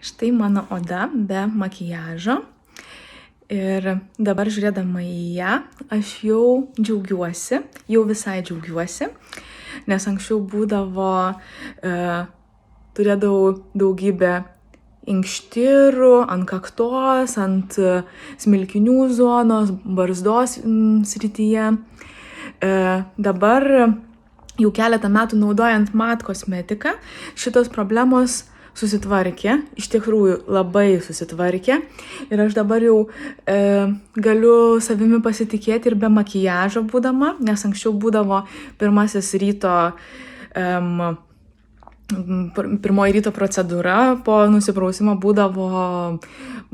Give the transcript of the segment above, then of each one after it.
Štai mano oda be makiažo. Ir dabar žiūrėdama į ją, aš jau džiaugiuosi, jau visai džiaugiuosi, nes anksčiau būdavo, turėdavau daugybę inkštirų ant kaktos, ant smilkinių zonos, barzdos srityje. Dabar jau keletą metų naudojant MAT kosmetiką, šitos problemos susitvarkė, iš tikrųjų labai susitvarkė ir aš dabar jau galiu savimi pasitikėti ir be makiažo būdama, nes anksčiau būdavo pirmoji ryto procedūra, po nusiprausimo būdavo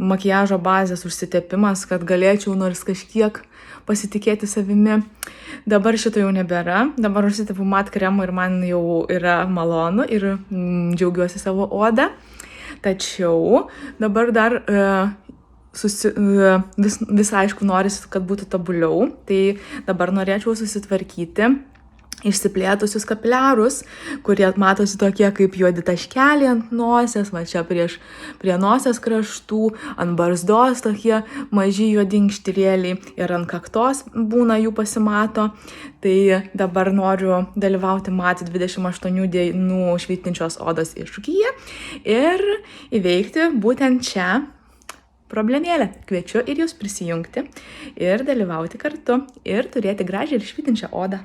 makiažo bazės užsitepimas, kad galėčiau nors kažkiek pasitikėti savimi. Dabar šito jau nebėra, dabar užsitepu MAT kremą ir man jau yra malonu ir džiaugiuosi savo odą. Tačiau dabar dar vis aišku norisi, kad būtų tobuliau, tai dabar norėčiau susitvarkyti išsiplėtusius kapiliarus, kurie matosi tokie kaip juodi taškeliai ant nosies, va čia prie nosies kraštų, ant barzdos tokie maži juodi inkštirėliai ir ant kaktos būna jų pasimato. Tai dabar noriu dalyvauti MAT 28 dienų švytinčios odos iššūkyje ir įveikti būtent šią problemėlę. Kviečiu ir jūs prisijungti ir dalyvauti kartu ir turėti gražią ir švytinčią odą.